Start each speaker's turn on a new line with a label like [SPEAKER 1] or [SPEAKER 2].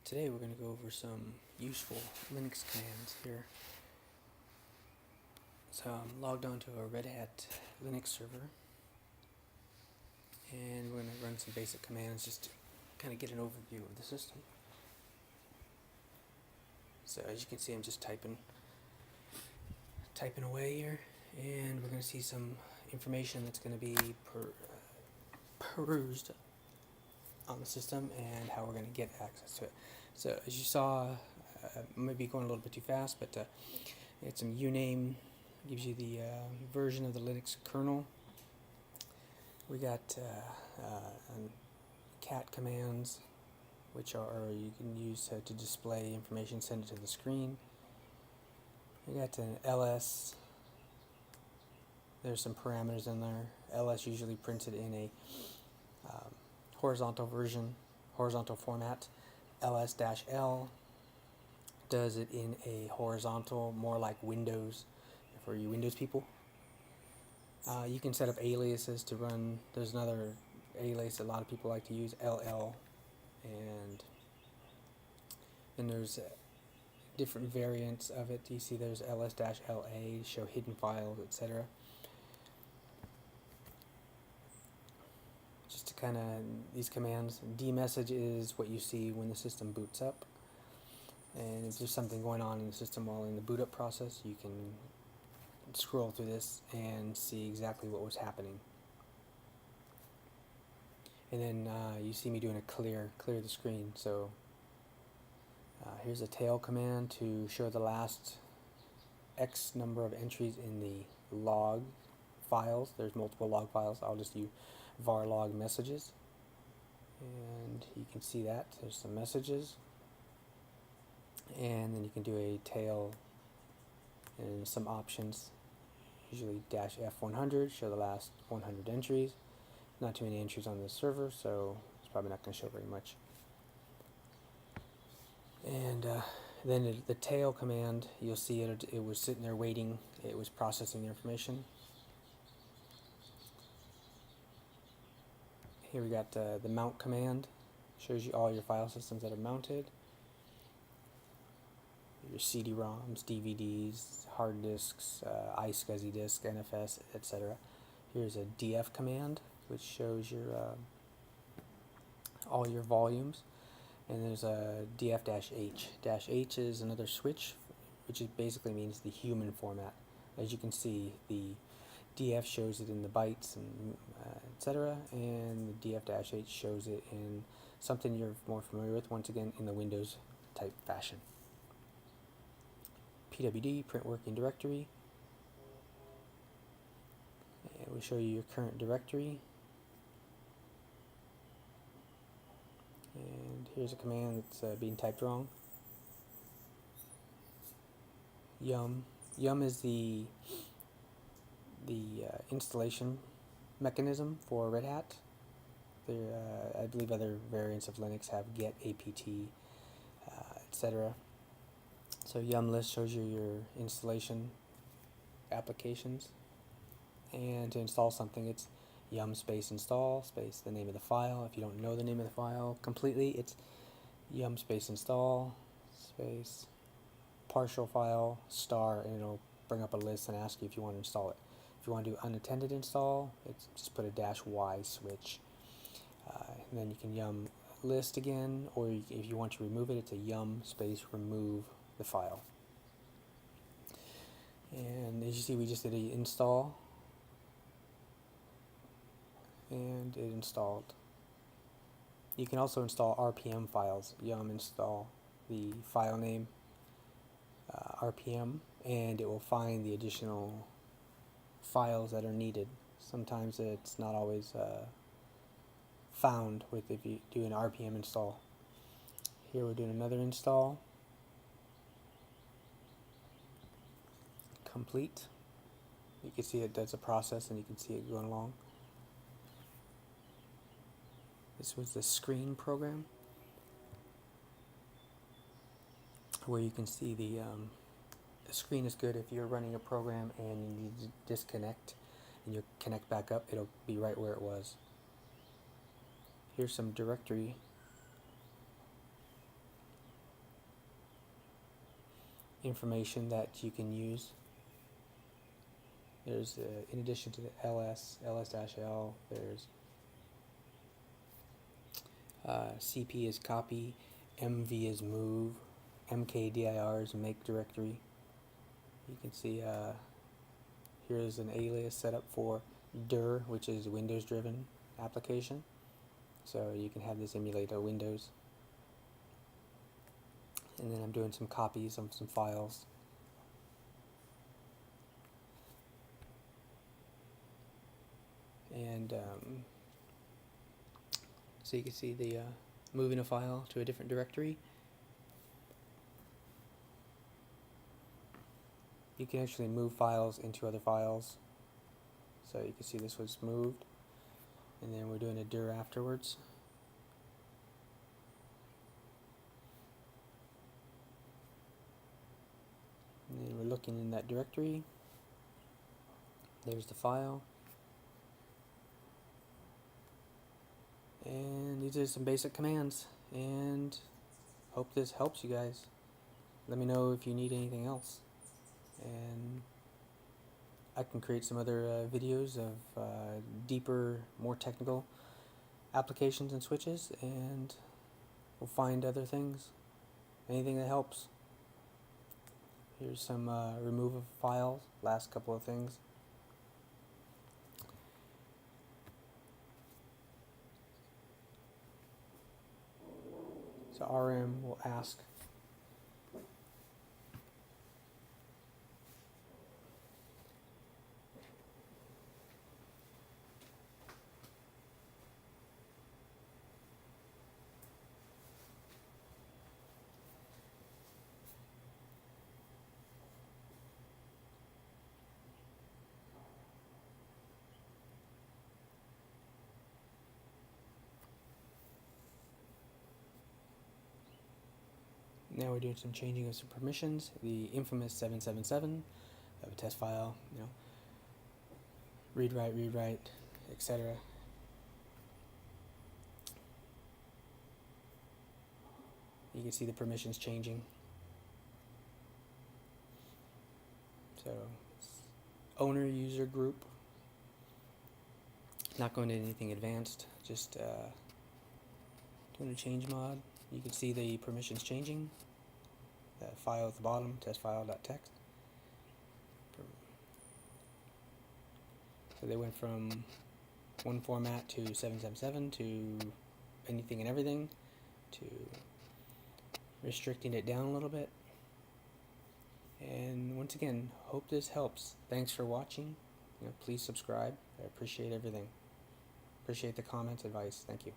[SPEAKER 1] Today we're going to go over some useful Linux commands here. So I'm logged onto a Red Hat Linux server, and we're going to run some basic commands just to kind of get an overview of the system. So as you can see, I'm just typing away here, and we're going to see some information that's going to be perused on the system and how we're going to get access to it. So as you saw, maybe going a little bit too fast, but it's some uname, gives you the version of the Linux kernel. We got cat commands, which are you can use to display information, send it to the screen. We got an ls. There's some parameters in there. Ls usually printed in a horizontal format. ls-l does it in a horizontal, more like Windows, for you Windows people. You can set up aliases to run. There's another alias a lot of people like to use, ll, and then there's different variants of it. You see there's ls-la, show hidden files, etc. Just to kind of, these commands, Dmessage is what you see when the system boots up. And if there's something going on in the system while in the boot up process, you can scroll through this and see exactly what was happening. And then you see me doing a clear the screen. So here's a tail command to show the last X number of entries in the log files. There's multiple log files. I'll just use var log messages, and you can see that there's some messages, and then you can do a tail and some options, usually -F100, show the last 100 entries. Not too many entries on this server, so it's probably not going to show very much. And then the tail command, you'll see it was sitting there waiting, it was processing the information. Here we got the mount command, shows you all your file systems that are mounted. Your CD-ROMs, DVDs, hard disks, iSCSI disk, NFS, etc. Here's a df command, which shows your all your volumes. And there's a df-h. -H is another switch, which basically means the human format. As you can see, the df shows it in the bytes and etc., and the df-h shows it in something you're more familiar with, once again in the Windows type fashion. pwd, print working directory, and it will show you your current directory. And here's a command that's being typed wrong. Yum is the installation mechanism for Red Hat. I believe other variants of Linux have get, apt, etc. So yum list shows you your installation applications, and to install something, it's yum space install space the name of the file. If you don't know the name of the file completely, it's yum space install space partial file star, and it'll bring up a list and ask you if you want to install it. If you want to do unattended install, it's just put a -y switch, and then you can yum list again, or if you want to remove it, it's a yum space remove the file. And as you see, we just did a install, and it installed. You can also install RPM files. Yum install the file name RPM, and it will find the additional files that are needed. Sometimes it's not always found if you do an RPM install. Here we're doing another install. Complete. You can see it does a process, and you can see it going along. This was the screen program, where you can see the screen is good if you're running a program and you need to disconnect and you connect back up, it'll be right where it was. Here's some directory information that you can use. There's, in addition to the ls-l, there's cp is copy, mv is move, mkdir is make directory. You can see here's an alias set up for dir, which is Windows driven application. So you can have this emulate a Windows. And then I'm doing some copies of some files. And so you can see the moving a file to a different directory. You can actually move files into other files. So you can see this was moved. And then we're doing a dir afterwards. And then we're looking in that directory. There's the file. And these are some basic commands. And hope this helps you guys. Let me know if you need anything else. And I can create some other videos of deeper, more technical applications and switches, and we'll find other things, anything that helps. Here's some remove of files, last couple of things. So RM will ask now we're doing some changing of some permissions. The infamous 777 of a test file, read write, etc. You can see the permissions changing. So owner user group. Not going to anything advanced, just doing a change mod. You can see the permissions changing. That file at the bottom, testfile.txt. So they went from one format to 777 to anything and everything, to restricting it down a little bit. And once again, hope this helps. Thanks for watching. Please subscribe. I appreciate everything. Appreciate the comments, advice. Thank you.